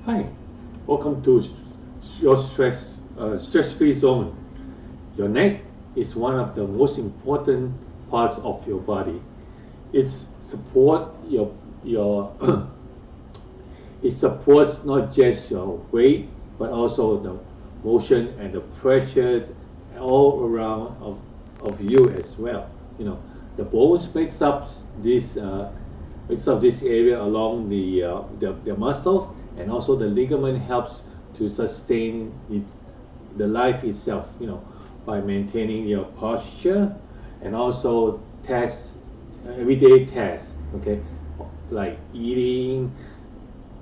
Hi, welcome to your stress-free zone. Your neck is one of the most important parts of your body. It support your it supports not just your weight but also the motion and the pressure all around of you as well. The bones makes up this area along the muscles, and also the ligament helps to sustain the life itself, by maintaining your posture and also everyday tasks, okay, like eating,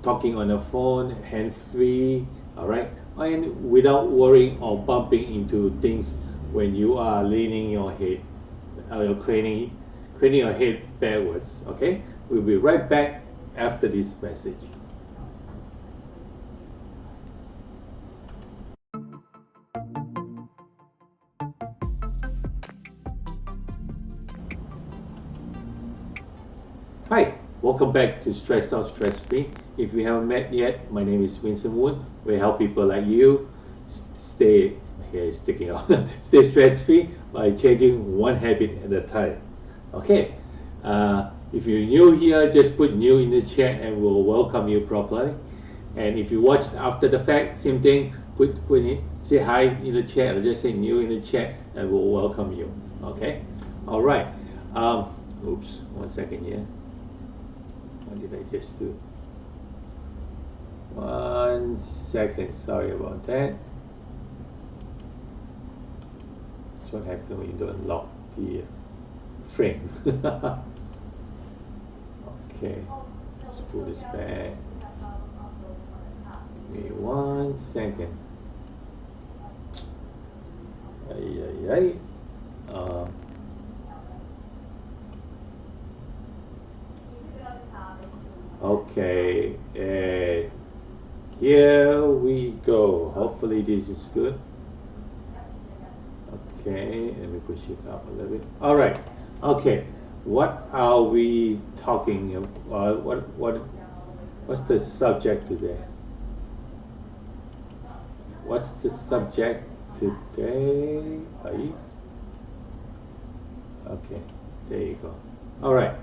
talking on the phone, hands-free, all right, and without worrying or bumping into things when you are leaning your head, you're craning your head backwards, okay? We'll be right back after this message. Hi, welcome back to Stress Out Stress Free. If we haven't met yet, my name is Vincent Woon. We help people like you stay sticking out, stay stress free by changing one habit at a time. Okay, if you're new here, just put new in the chat and we'll welcome you properly. And if you watched after the fact, same thing, put in, say hi in the chat or just say new in the chat and we'll welcome you. Okay, all right. Oops, 1 second here. What did I just do? 1 second, sorry about that. That's what happens when you don't lock the frame. Okay, let's pull this back. Give me 1 second. Okay, here we go. Hopefully this is good. Okay, let me push it up a little bit. All right. Okay, what are we talking about? What's the subject today? What's the subject today? Okay, there you go. All right.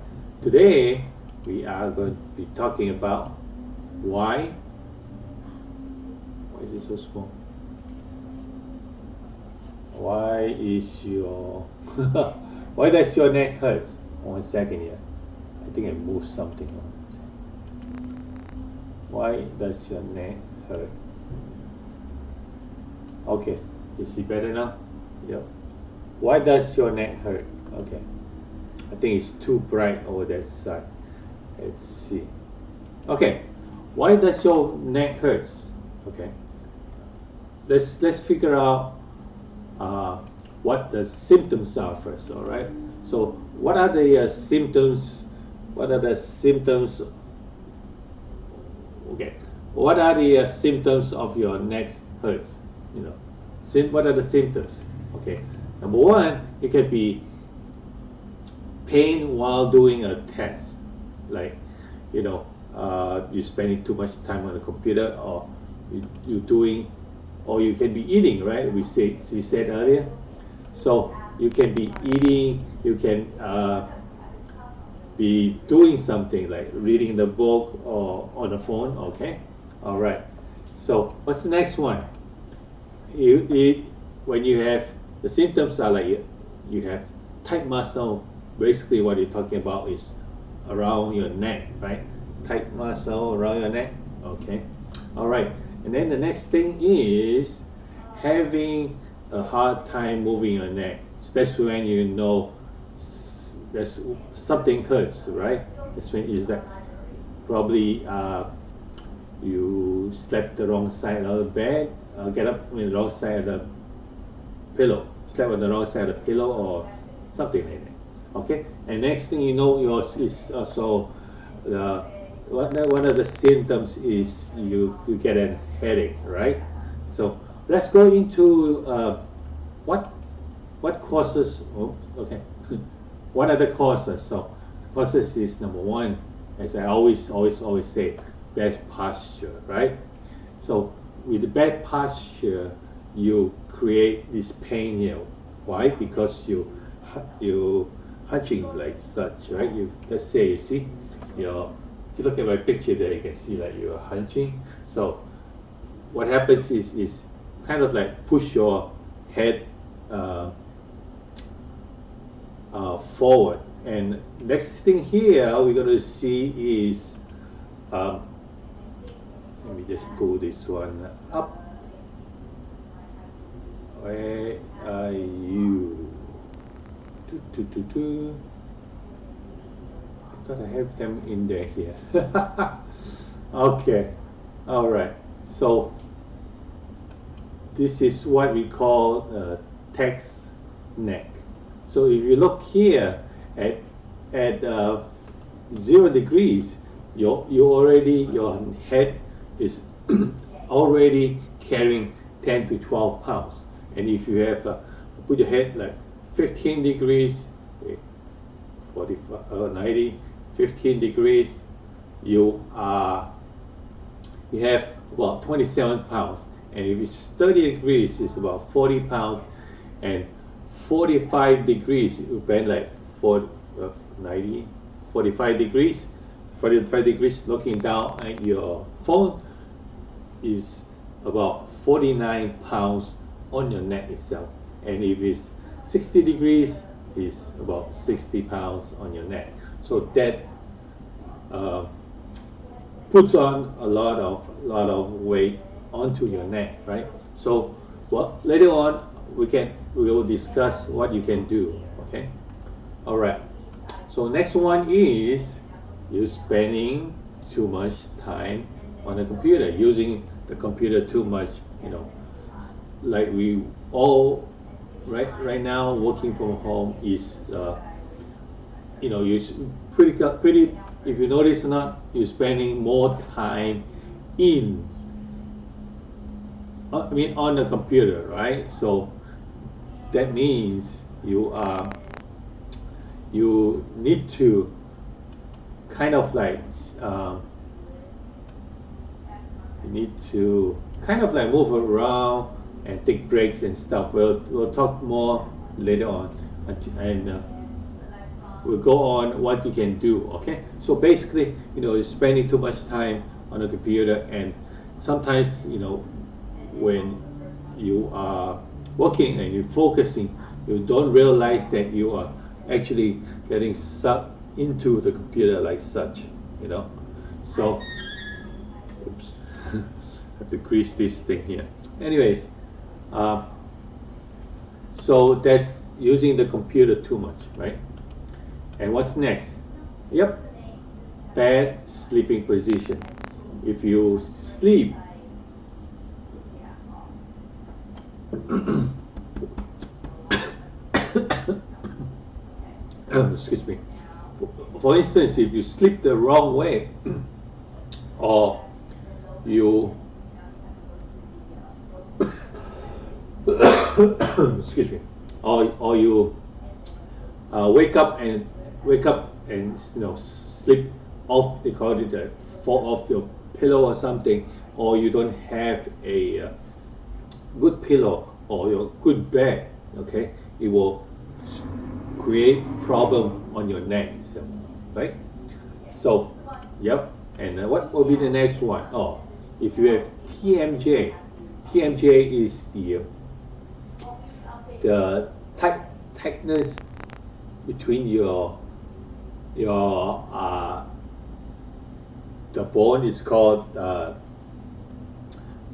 Today we are going to be talking about why is it so small? Why does your neck hurt? 1 second here. I think I moved something. Why does your neck hurt? Okay, you see better now? Yep. Why does your neck hurt? Okay. I think it's too bright over that side. Let's see. Okay. Why does your neck hurts? Okay. Let's figure out what the symptoms are first. All right. So what are the symptoms? What are the symptoms? Okay. What are the symptoms of your neck hurts? What are the symptoms? Okay. Number one, it can be pain while doing a test, like you're spending too much time on the computer, or or you can be eating, right? We said earlier. So you can be eating, you can be doing something like reading the book or on the phone. Okay, all right. So what's the next one? When you have the symptoms are like you have tight muscle. Basically, what you're talking about is around your neck, right? Tight muscle around your neck. Okay, all right. And then the next thing is having a hard time moving your neck. So that's when you know there's something hurts, right? That's when is that probably you slept the wrong side of the bed, get up on the wrong side of the pillow, slept on the wrong side of the pillow, or something like that. Okay, and next thing you know, yours is also one of the symptoms is you get a headache, right? So let's go into what causes. Oh, okay. What are the causes? So causes is number one, as I always say, best posture, right? So with the bad posture, you create this pain here. Why? Because you hunching like such, right? Let's say you see, if you look at my picture there, you can see that you're hunching. So what happens is kind of like push your head forward. And next thing here we're going to see is, let me just pull this one up. Where are you? I thought I have them in there here. Okay, all right. So this is what we call text neck. So if you look here at 0 degrees, your head is already carrying 10 to 12 pounds. And if you have put your head like 15 degrees, 45, 90, 15 degrees, you have about 27 pounds. And if it's 30 degrees, it's about 40 pounds. And 45 degrees, you bend like 90, 45 degrees. 45 degrees looking down at your phone is about 49 pounds on your neck itself. And if it's 60 degrees, it's about 60 pounds on your neck. So that puts on a lot of weight onto your neck, right? So later on we will discuss what you can do. Okay, all right. So next one is you're spending too much time on the computer, using the computer too much. Like we all right now working from home is you pretty, if you notice or not, you're spending more time on the computer, right? So that means you need to kind of like move around and take breaks and stuff. We'll talk more later on, and we'll go on what you can do. Okay, so basically, you're spending too much time on the computer, and sometimes, when you are working and you're focusing, you don't realize that you are actually getting sucked into the computer like such. So oops. Have to grease this thing here. Anyways, so that's using the computer too much, right? And what's next? Yep, bad sleeping position. If you sleep excuse me. For instance, if you sleep the wrong way, or you excuse me, or you wake up and sleep off. They call it fall off your pillow or something, or you don't have a good pillow or your good bed. Okay, it will create problem on your neck, right? So, yep. And what will be the next one? Oh, if you have TMJ, TMJ is the tightness between your the bone is called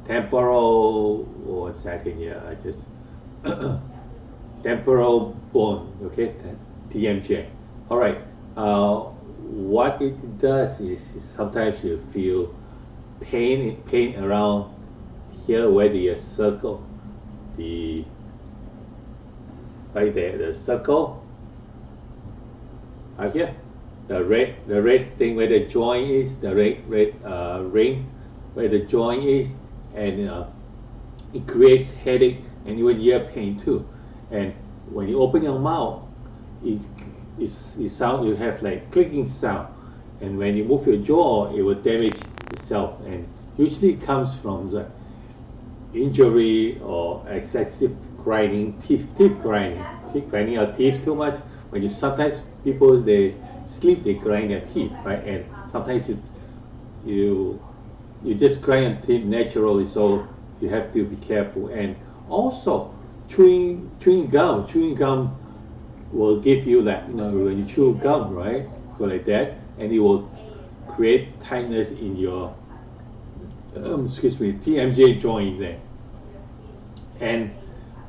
temporal. One second here, I just temporal bone. Okay, TMJ. All right. What it does is sometimes you feel pain around here where the circle, right there, the circle right here, the red thing where the joint is, the red ring where the joint is, and it creates headache and even ear pain too. And when you open your mouth, it sound, you have like clicking sound, and when you move your jaw, it will damage itself, and usually comes from the injury or excessive grinding, teeth grinding your teeth too much. When you sometimes people they sleep, they grind their teeth, right? And sometimes you just grind your teeth naturally, so you have to be careful. And also chewing gum will give you that, when you chew gum, right, go like that, and it will create tightness in your TMJ joint there. And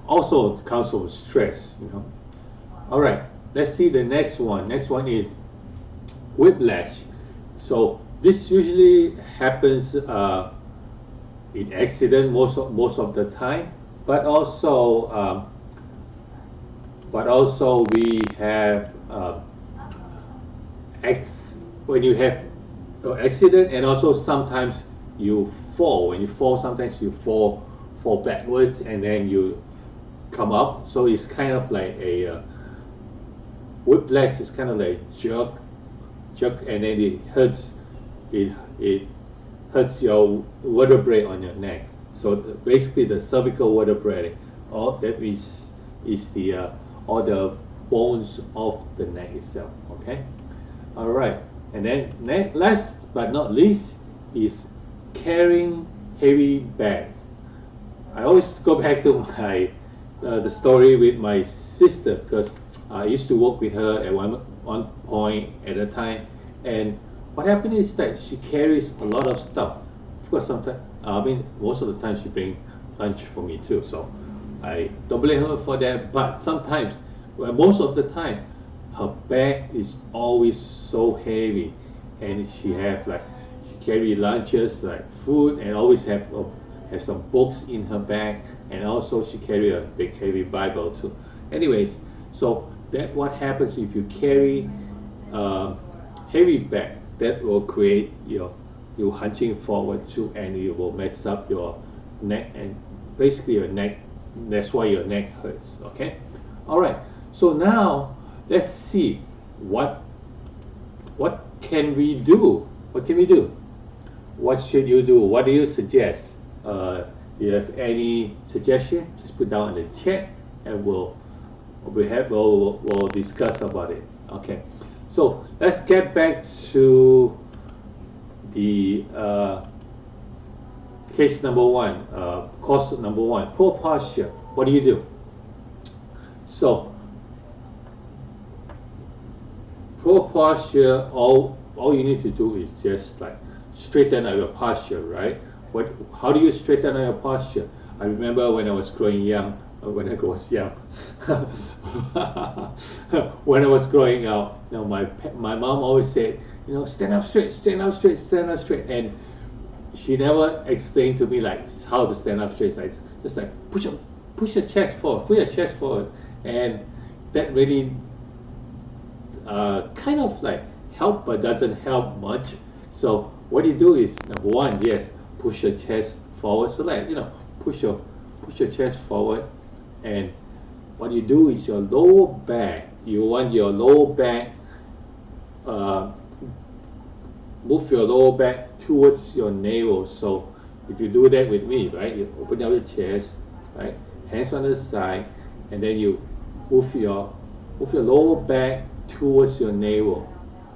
also it comes from stress, All right, let's see the next one. Next one is whiplash. So this usually happens in accident most of the time, but also we have when you have accident, and also sometimes you fall. When you fall, sometimes you fall backwards and then you come up. So it's kind of like a whiplash is kind of like jerk, and then it hurts your vertebrae on your neck. So basically the cervical vertebrae, all that is the all the bones of the neck itself. Okay, all right. And then last but not least is carrying heavy bags. I always go back to my the story with my sister, because I used to work with her at one point at a time, and what happened is that she carries a lot of stuff. Of course, sometimes most of the time she brings lunch for me too, so I don't blame her for that. But sometimes, well, most of the time, her bag is always so heavy, and she carry lunches like food, and always have some books in her bag, and also she carry a big heavy Bible too. Anyways, so that what happens if you carry heavy bag, that will create you hunching forward too, and you will mess up your neck, and basically your neck. That's why your neck hurts. Okay, all right. So now let's see what can we do. What can we do? What should you do? What do you suggest? You have any suggestion? Just put down in the chat, and we'll discuss about it. Okay. So let's get back to the case number one, cause number one, poor posture. What do you do? So poor posture, all you need to do is just like straighten out your posture, right? How do you straighten out your posture? I remember when I was growing young, when I was growing up, my mom always said, stand up straight, and she never explained to me like how to stand up straight. Like just like push your chest forward, and that really kind of like help, but doesn't help much. So what you do is, number one, yes, push your chest forward. So like push your chest forward, and what you do is your lower back. You want your lower back, move your lower back towards your navel. So if you do that with me, right, you open up your chest, right, hands on the side, and then you move your lower back towards your navel,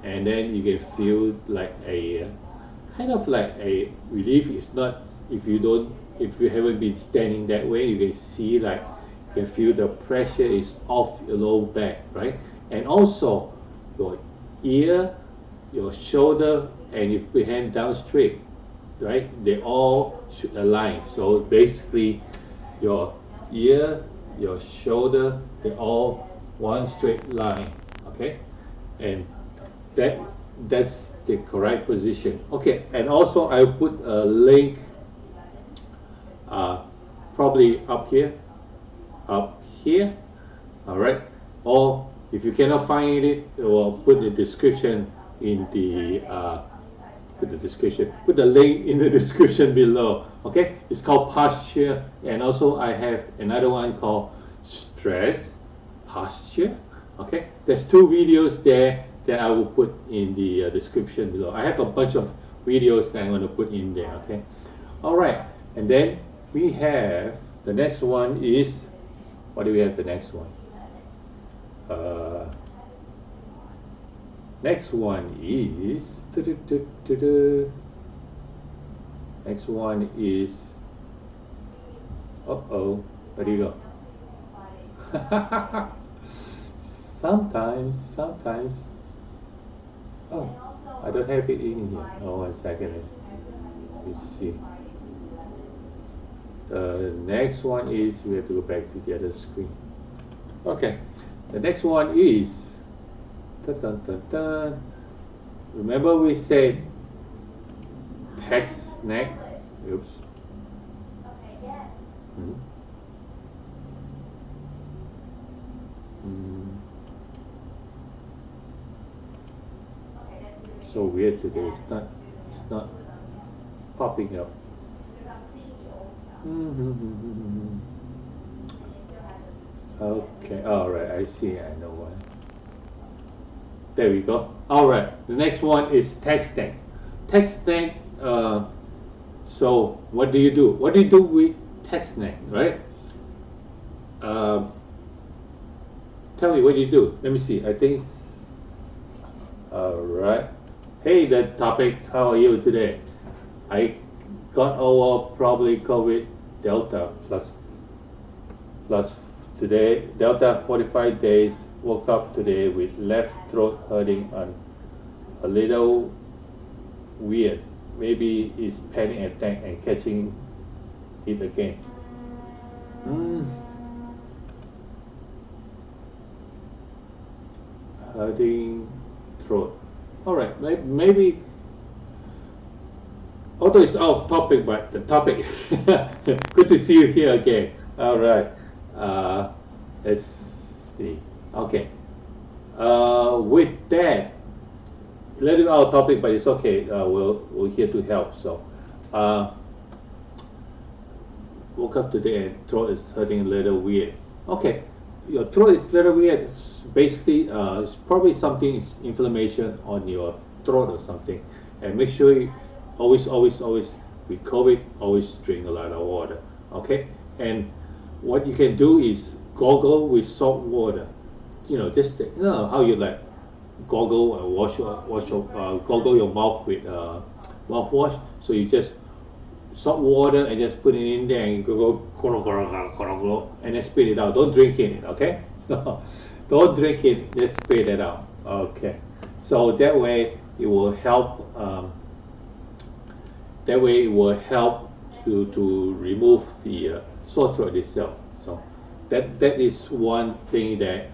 and then you can feel like a kind of like a relief. It's not, if you haven't been standing that way, you can see like you can feel the pressure is off your lower back, right? And also your ear, your shoulder, and if you hand down straight, right, they all should align. So basically your ear, your shoulder, they all one straight line. Okay, and that's the correct position. Okay, and also I put a link probably up here, all right, or if you cannot find it, we'll put the description in the put the link in the description below. Okay, it's called posture, and also I have another one called stress posture. Okay, there's two videos there that I will put in the description below. I have a bunch of videos that I'm going to put in there. Okay. All right. And then we have the next one is, what do we have? The next one. Next one is. Next one is. Uh-oh. Where do you go? Sometimes. Oh, I don't have it in here. Oh, 1 second. Let's see. The next one is, we have to go back to the other screen. Okay. The next one is, dun, dun, dun, dun. Remember we said text neck. Oops. So weird today. It's not popping up. Okay. All right. I see. I know why. There we go. All right. The next one is text neck. Text neck. So what do you do? What do you do with text neck? Right. Tell me what do you do. Let me see. I think. All right. Hey, that topic. How are you today? I got over probably COVID Delta plus today. Delta 45 days. Woke up today with left throat hurting and a little weird. Maybe it's panic attack and catching it again. Hurting throat. All right, maybe. Although it's off topic, but the topic. Good to see you here again. All right. Let's see. Okay. With that, a little out of topic, but it's okay. We're here to help. So, woke up today and throat is hurting a little weird. Okay, your throat is a little weird. It's basically, it's probably something, inflammation on your throat or something. And make sure you always with COVID, always drink a lot of water. Okay, and what you can do is gargle with salt water. You know, just how you like gargle and gargle your mouth with mouthwash. So you just salt water and just put it in there and go and then spit it out. Don't drink it. Okay, don't drink it. Just spit it out. Okay, so that way it will help. That way it will help to remove the sore throat itself. So that is one thing that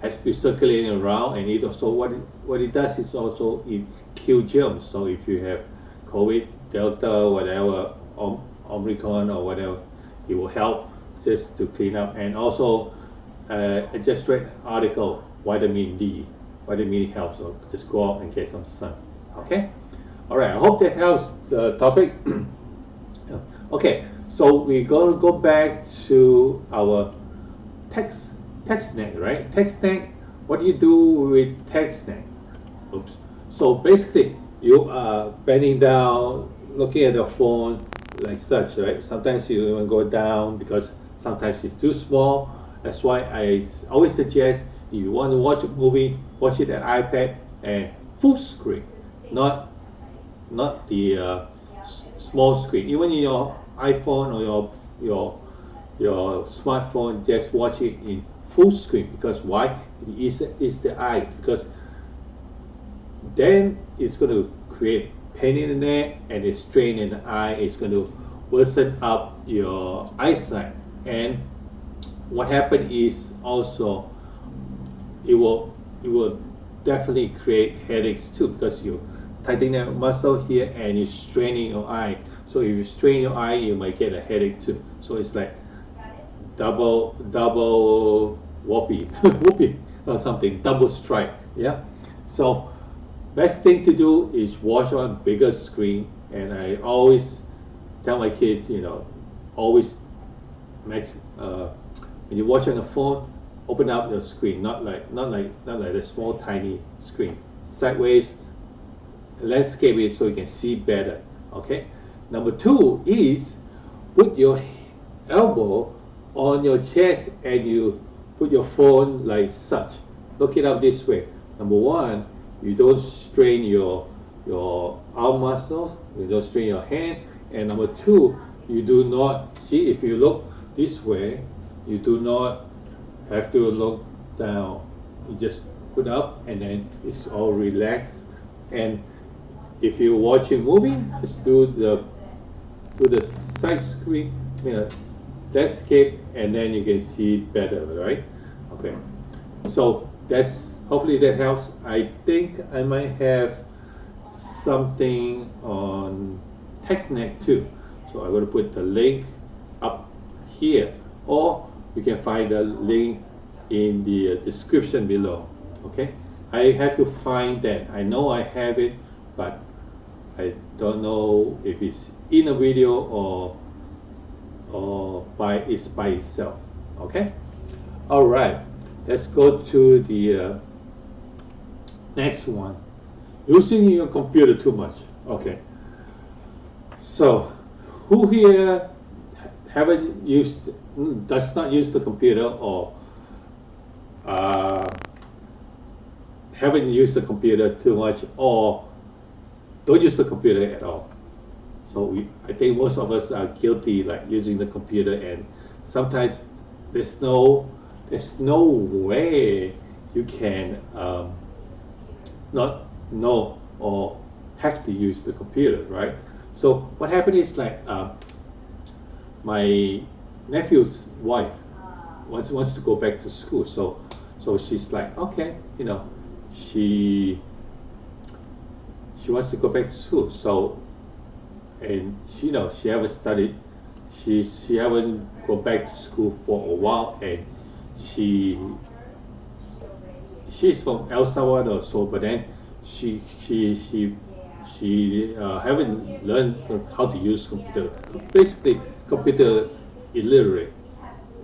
has been circulating around, and it also what it does is also it kills germs. So if you have COVID, Delta, whatever, Omicron or whatever, it will help just to clean up. And also, I just read an article, vitamin D. Vitamin D helps. So just go out and get some sun. Okay. All right, I hope that helps the topic. Okay, so we're going to go back to our text neck, right? Text neck, what do you do with text neck? Oops. So basically, you are bending down, looking at the phone like such, right? Sometimes you even go down because sometimes it's too small. That's why I always suggest if you want to watch a movie, watch it on iPad and full screen, not the small screen. Even in your iPhone or your smartphone, just watch it in full screen. Because why? It's the eyes. Because then it's going to create pain in the neck and a strain in the eye. It's going to worsen up your eyesight. And what happens is also it will definitely create headaches too, because you tighten that muscle here and you're straining your eye. So if you strain your eye, you might get a headache too. So it's like double whoopee whoopee or something, double strike. Yeah. So best thing to do is watch on bigger screen. And I always tell my kids, always when you watch on the phone, open up your screen, not like the small tiny screen. Sideways, landscape it so you can see better. Okay. Number 2 is put your elbow on your chest and you put your phone like such. Look it up this way. Number 1, you don't strain your arm muscle, you don't strain your hand, and number 2, you do not see, if you look this way, you do not have to look down. You just put up and then it's all relaxed. And if you're watching movie, just do the side screen, landscape, and then you can see better, right? Okay. So that's, hopefully that helps. I think I might have something on TextNet too. So I'm going to put the link up here, or you can find the link in the description below. Okay. I have to find that. I know I have it, but I don't know if it's in a video or by itself. Okay. All right. Let's go to the next one. Using your computer too much. Okay. So, who here does not use the computer, or haven't used the computer too much, or don't use the computer at all? So I think most of us are guilty, like using the computer, and sometimes there's no way you can not know or have to use the computer, right? So what happened is, like, my nephew's wife wants to go back to school, so she's like, okay, she wants to go back to school. So, and she haven't studied, she haven't go back to school for a while, and she's from El Salvador, so but then she haven't learned how to use computer, basically computer illiterate.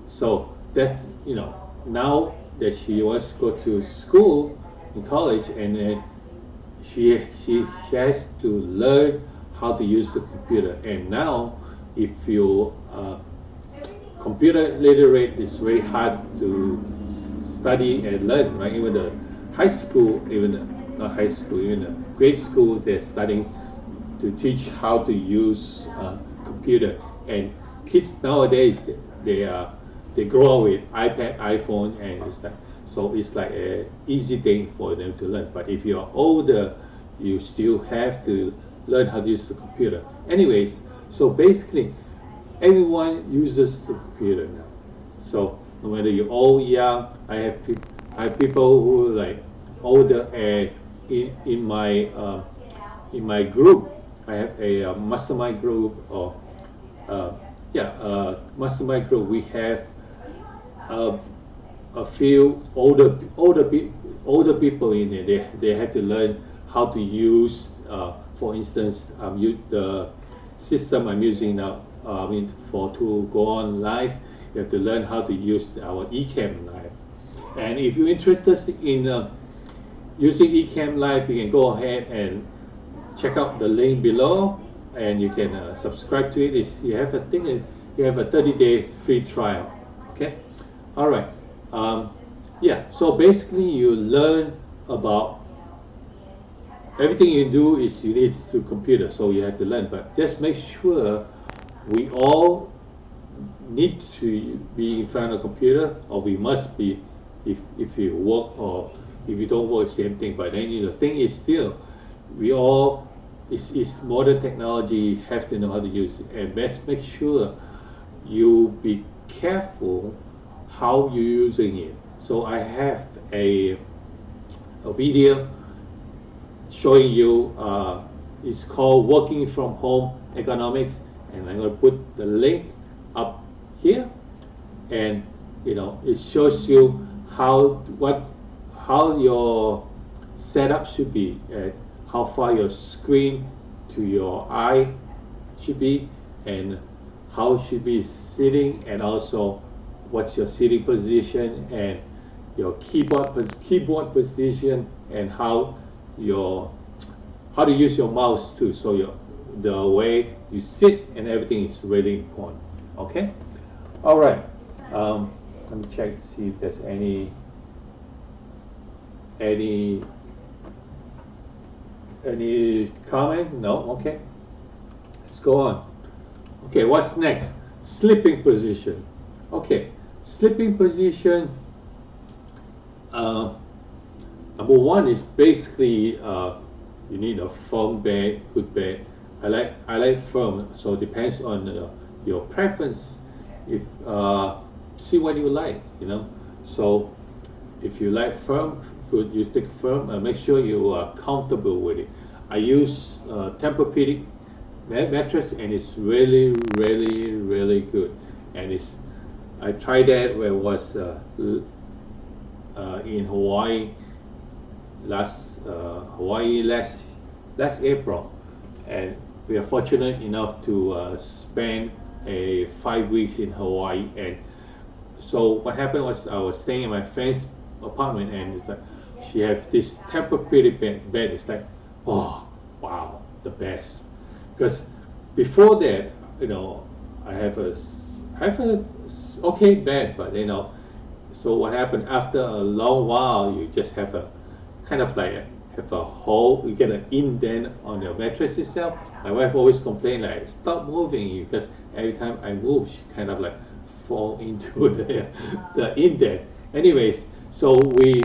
So that's, now that she wants to go to school in college, and then she has to learn how to use the computer. And now, if you computer literate, it's very hard to study and learn, right? Even the high school, even the grade school, they're studying to teach how to use computer. And kids nowadays, they grow up with iPad, iPhone, and it's like a easy thing for them to learn. But if you're older, you still have to learn how to use the computer. Anyways, so basically, everyone uses the computer now. So no matter you're old, young, I have people who are like older, and in my group, I have a mastermind group, or mastermind group. We have a few older people in there. They have to learn how to use, for instance, the system I'm using now. To go on live, you have to learn how to use our Ecamm Live. And if you're interested in using Ecamm Live, you can go ahead and check out the link below, and you can subscribe to it. You have a 30-day free trial. Okay. All right. So basically, you learn about everything you do is you need to computer, so you have to learn. But just make sure we all need to be in front of a computer, or we must be if you work, or if you don't work, same thing. But then the thing is still, we all it's modern technology, you have to know how to use it, and let's make sure you be careful how you're using it. So I have a video showing you, it's called Working from Home Ergonomics, and I'm going to put the link up here, and it shows you how your setup should be, how far your screen to your eye should be, and how it should be sitting, and also what's your sitting position, and your keyboard position, and how to use your mouse too. So the way you sit and everything is really important. Okay. All right. Let me check to see if there's any comment. No. Okay. Let's go on. Okay. What's next? Sleeping position. Okay. Sleeping position. Number one is basically you need a firm bed, good bed. I like firm, so it depends on your preference. If see what you like, you know. So if you like firm, good, you take firm, and make sure you are comfortable with it. I use Temporo mattress, and it's really good. And I tried that when I was in Hawaii last April, and we are fortunate enough to spend 5 weeks in Hawaii. And so what happened was I was staying in my friend's apartment, and it's like she has this Temporo bed. It's like, oh wow, the best. Because before that, you know, I have a okay bed, but you know, so what happened after a long while, you just have a kind of like have a hole, you get an indent on your mattress itself. My wife always complained like, stop moving, because every time I move, she kind of like fall into the indent. Anyways, so we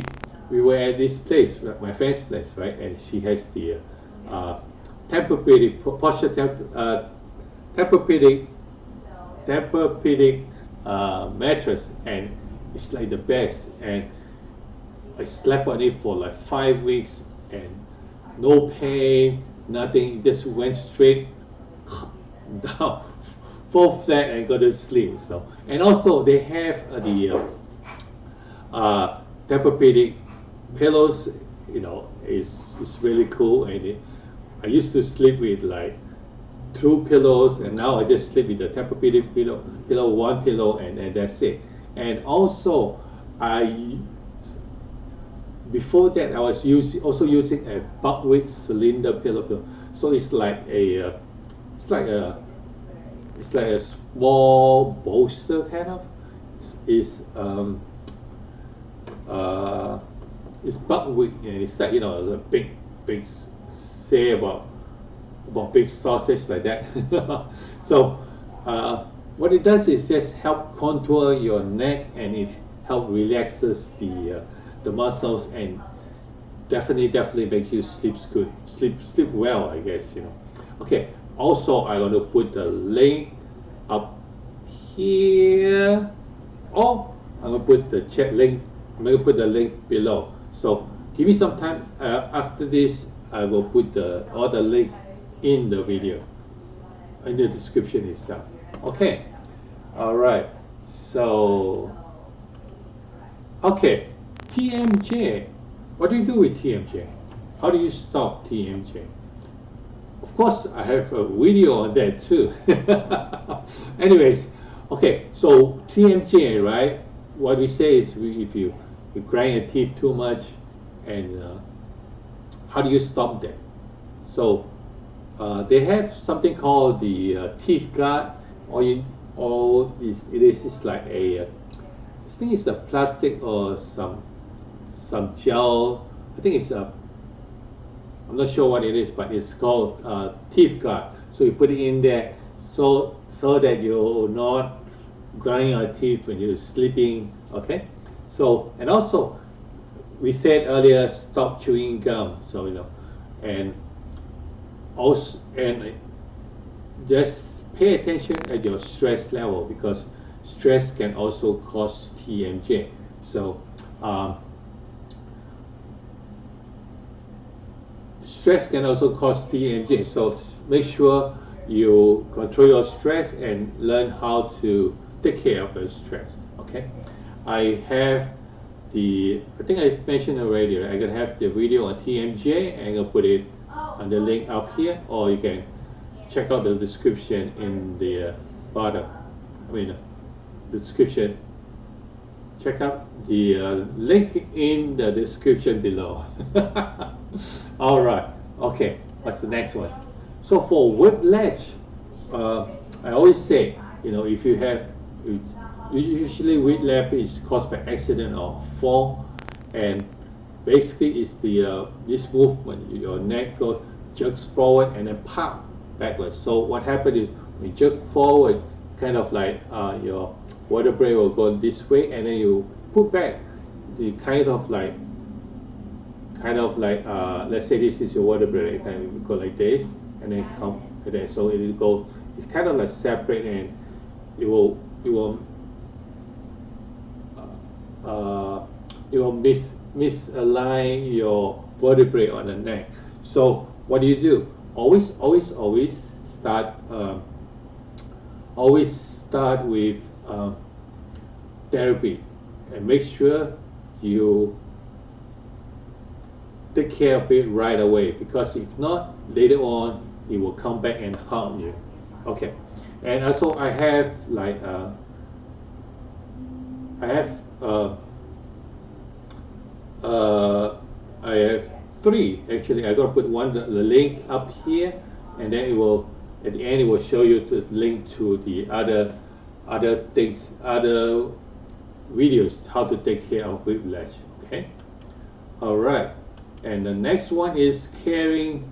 were at this place, my friend's place, right? And she has the Temporo posture Temporo mattress, and it's like the best. And I slept on it for like 5 weeks, and no pain, nothing, just went straight down, fall flat, and go to sleep. So, and also they have the Temporo pillows, you know, it's really cool. And I used to sleep with like 2 pillows, and now I just sleep with the Temporo pillow, 1 pillow, and that's it. And also before that, I was also using a Buckwheat cylinder pillow. So it's like a small bolster kind of. It's Buckwheat, and it's like, you know, a big say about big sausage like that. So what it does is just help contour your neck, and it help relaxes the muscles, and definitely make you sleep well, I guess, you know. Okay, also I'm going to put the link up here. Oh, I'm going to put the chat link. I'm going to put the link below. So give me some time. After this, I will put all the link in the video, in the description itself. Okay. All right. So okay. TMJ. What do you do with TMJ? How do you stop TMJ? Of course, I have a video on that too. Anyways, okay, so TMJ, right? What we say is if you grind your teeth too much, and how do you stop that? So they have something called the teeth guard, it's like I think it's a plastic or some gel. I think it's I'm not sure what it is, but it's called teeth guard. So you put it in there so that you're not grinding your teeth when you're sleeping. Okay. So, and also we said earlier, stop chewing gum. So, you know, and also, and just pay attention at your stress level, because stress can also cause TMJ. So stress can also cause TMJ. So make sure you control your stress and learn how to take care of your stress. Okay. I have I think I mentioned already, right? I'm gonna have the video on TMJ, and I'm gonna put it on the link up here, or you can check out the description in the bottom. I mean, the description check out the link in the description below. All right. Okay. What's the next one? So for whiplash, I always say, if you have, usually whiplash is caused by accident or fall, and basically it's the this movement, your neck jerks forward and then pop backwards. So what happens is when you jerk forward, kind of like your vertebrae will go this way, and then you put back. The kind of like let's say this is your vertebrae, kind of go like this, and then come like that. So it will go. It's kind of like separate, and it will misalign your vertebrae on the neck. So what do? Always start with therapy, and make sure you take care of it right away, because if not, later on it will come back and harm you. Okay, and also I have like I have three actually. I'm gonna put the link up here, and then it will at the end it will show you the link to the other videos how to take care of whiplash. Okay, all right. And the next one is carrying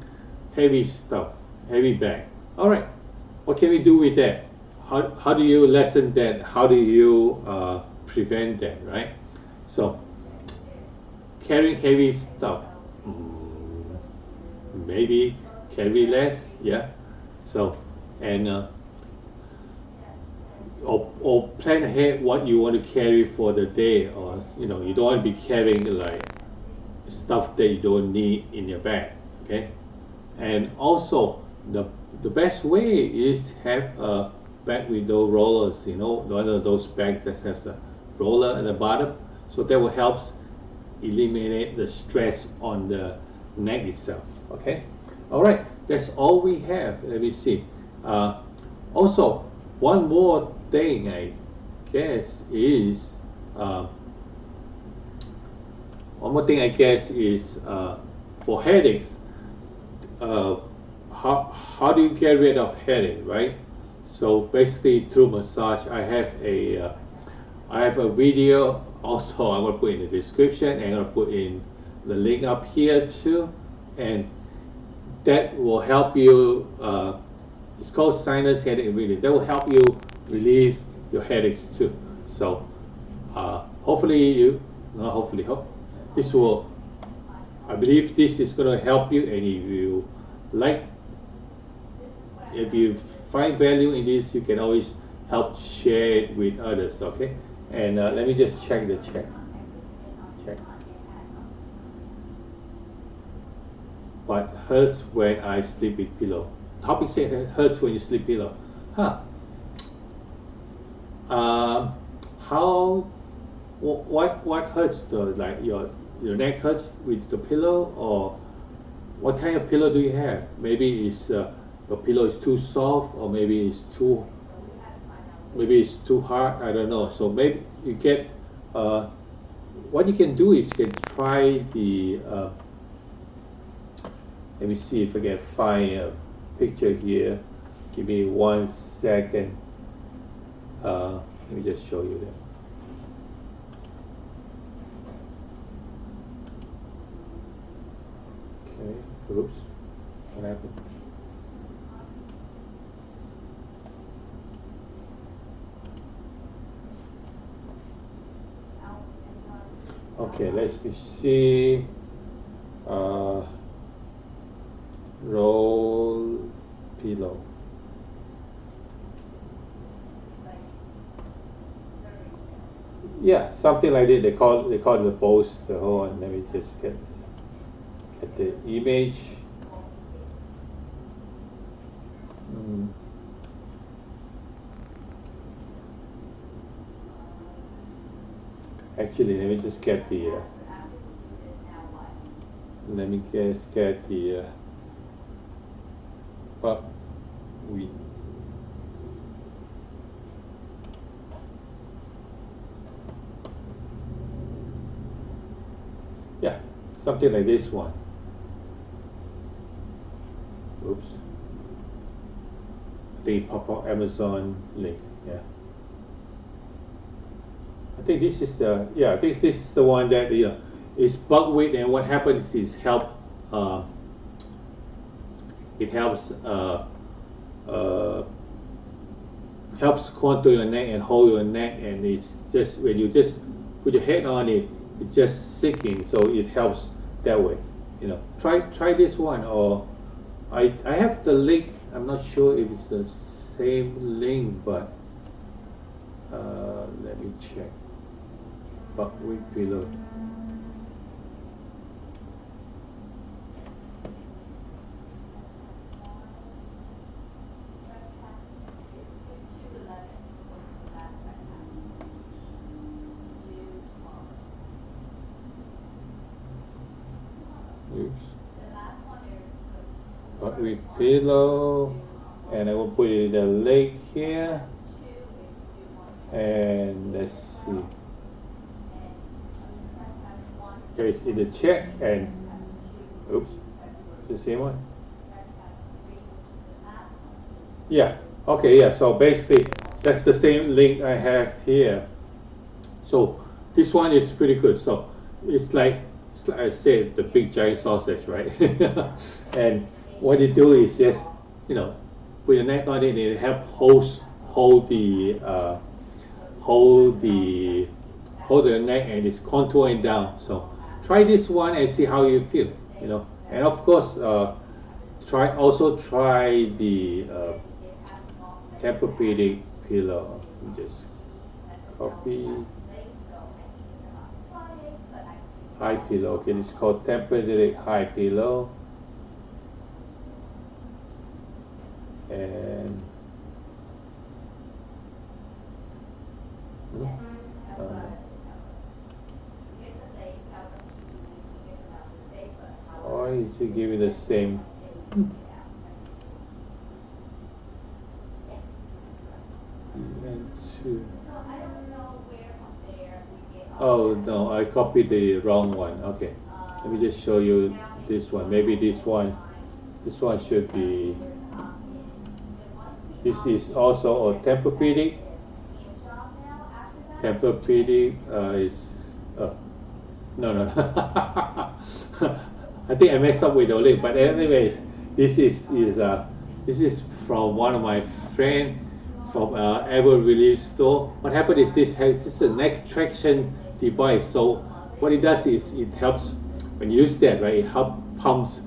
heavy stuff, heavy bag. All right, what can we do with that? How do you lessen that? How do you prevent that, right? So carrying heavy stuff, maybe carry less, yeah. So and or plan ahead what you want to carry for the day, or you don't want to be carrying like stuff that you don't need in your bag. Okay, and also the best way is to have a bag with those rollers, one of those bags that has a roller at the bottom, so that will help eliminate the stress on the neck itself. Okay, all right, that's all we have. Let me see. Also, one more thing I guess is for headaches. How do you get rid of headache, right? So basically through massage. I have a video also. I'm gonna put in the description, and I'm gonna put in the link up here too, and that will help you. It's called sinus headache relief. That will help you relieve your headaches too. So I believe this is going to help you, and if you find value in this, you can always help share it with others. Okay, and let me just check the check. What hurts when I sleep with pillow? Topic said it hurts when you sleep pillow. What hurts though? Like your neck hurts with the pillow, or what kind of pillow do you have? Maybe it's your pillow is too soft, or maybe it's too hard. I don't know. So maybe you get what you can do is you can try the let me see if I can find a picture here. Give me 1 second. Let me just show you that. Okay, oops, what happened? Okay, let me see. Roll pillow. Yeah, something like that. They call it the poster. Hold on, let me just get the image. Actually, let me just get the. Let me just get the. Buckwheat. something like this one. Oops. I think it pop up Amazon link. Yeah. I think this is the I think this is the one that is Buckwheat, and what happens is it helps helps contour your neck and hold your neck, and it's just when you just put your head on it, it's just sinking, so it helps that way. Try this one, or I have the link. I'm not sure if it's the same link, but let me check. Buckwheat pillow. Oops. Buckwheat pillow, and I will put it in the link here, and let's see. Okay, it's in the chat, and oops, the same one. Yeah. Okay. Yeah. So basically, that's the same link I have here. So this one is pretty good. So it's like I said, the big giant sausage, right? And what you do is just put your neck on it, and it helps hold the neck, and it's contouring down. So try this one and see how you feel. And of course, try the Temporo pillow. Just copy high pillow. Okay, it's called Temporo high pillow, and or you should give it the same. And two. Oh no, I copied the wrong one. Okay, let me just show you this one. Maybe this one should be. This is also a Temporo. Temporo is. No. I think I messed up with the link. But anyways, this is from one of my friend from Ever Relief store. What happened is this is a neck traction device. So what it does is it helps when you use that, right? It helps pumps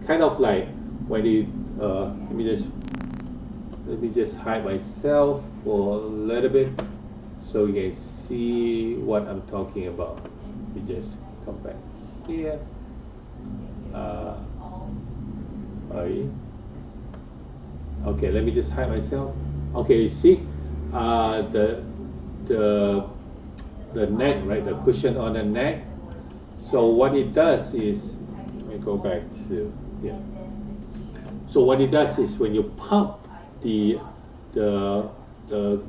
kind of like when you let me just hide myself for a little bit so you can see what I'm talking about. We just come back here. Okay, let me just hide myself. Okay, you see the neck, right? The cushion on the neck. So what it does is, let me go back to here. So what it does is when you pump the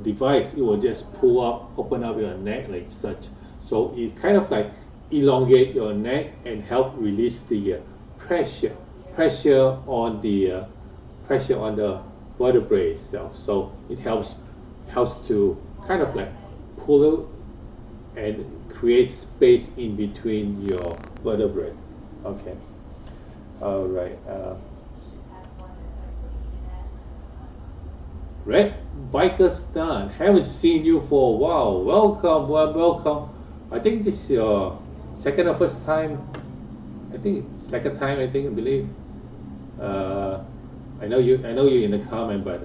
device, it will just open up your neck like such. So it kind of like elongate your neck and help release the pressure on the vertebrae itself. So it helps to kind of like pull and create space in between your vertebrae. Okay. All right. Red Biker's done. Haven't seen you for a while. Welcome. I think this is your second or first time. I think second time. I believe. I know you in the comment, but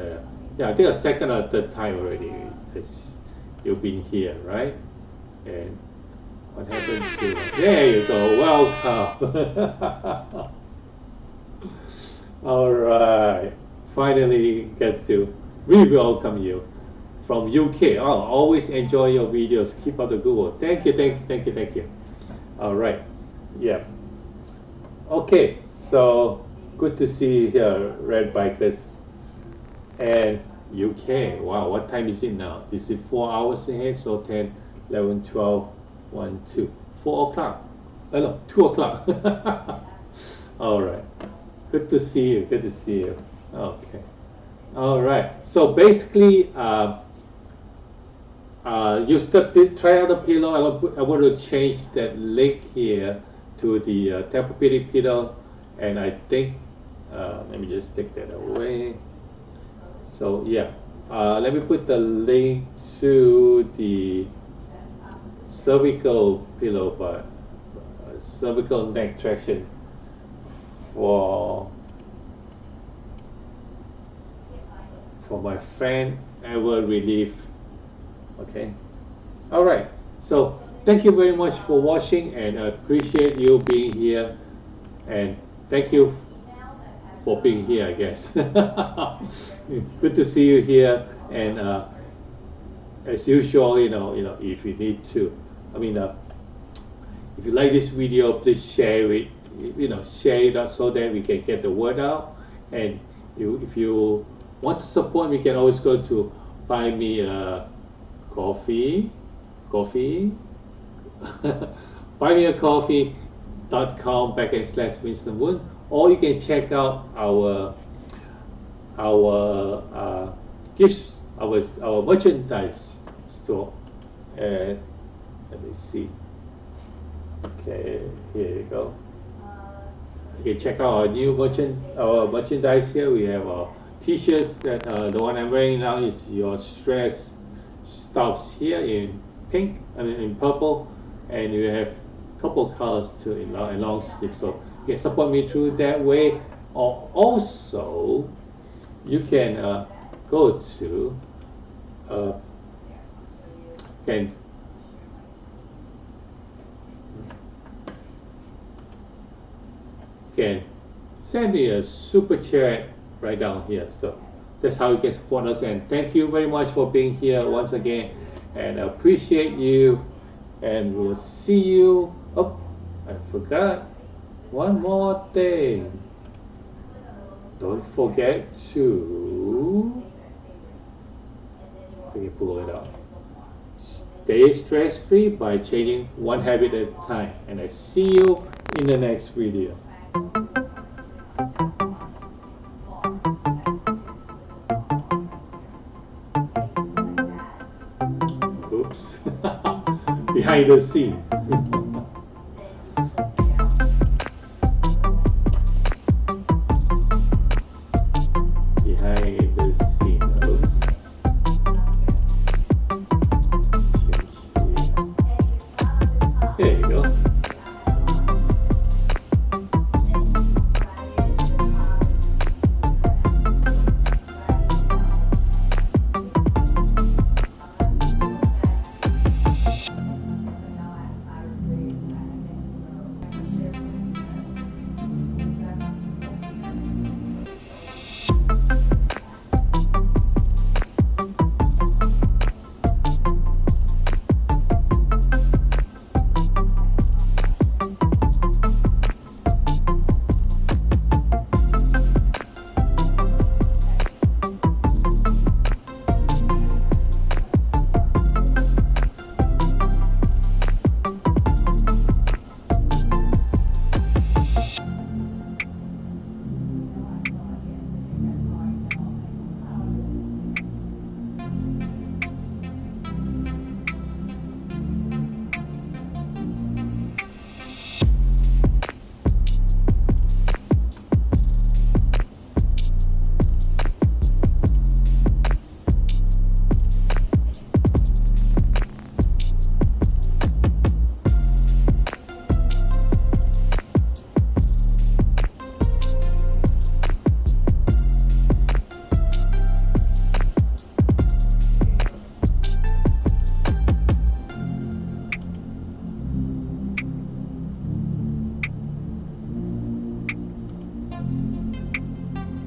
yeah, I think a second or third time already. You've been here, right? And what happened to? There you go. Welcome. All right. Finally get to welcome you from UK. Oh, always enjoy your videos. Keep up the good work. Thank you. All right. Yeah. Okay. So good to see you here, Red Bikers and UK. Wow, what time is it now? Is it 4 hours ahead? So 10, 11, 12, 1, 2, 4 o'clock. No, 2 o'clock. All right. Good to see you. Good to see you. Okay. All right. So basically, use the try out the pillow. I want to change that link here to the Temporo pillow, and I think let me just take that away. So yeah, let me put the link to the cervical pillow, but cervical neck traction for my friend Ever Relief. Okay. All right. So thank you very much for watching, and I appreciate you being here, and thank you for being here, I guess. Good to see you here, and as usual, if you need to, I mean, if you like this video, please share it. Share it out so that we can get the word out. And if you want to support me, you can always go to buy me a coffee, buymeacoffee.com/Winston Woon, or you can check out our gifts, our merchandise store. And let me see. Okay, here you go. You can check out our new merchandise here. We have our t-shirts that the one I'm wearing now is Your Stress Stops here in pink, in purple, and you have a couple of colors too in long sleeve. So you can support me through that way, or also you can go to can send me a super chat right down here. So that's how you can support us, and thank you very much for being here once again, and I appreciate you, and we'll see you. Oh, I forgot one more thing. Don't forget to pull it out. Stay stress-free by changing one habit at a time, and I see you in the next video. Oops. Behind the scene.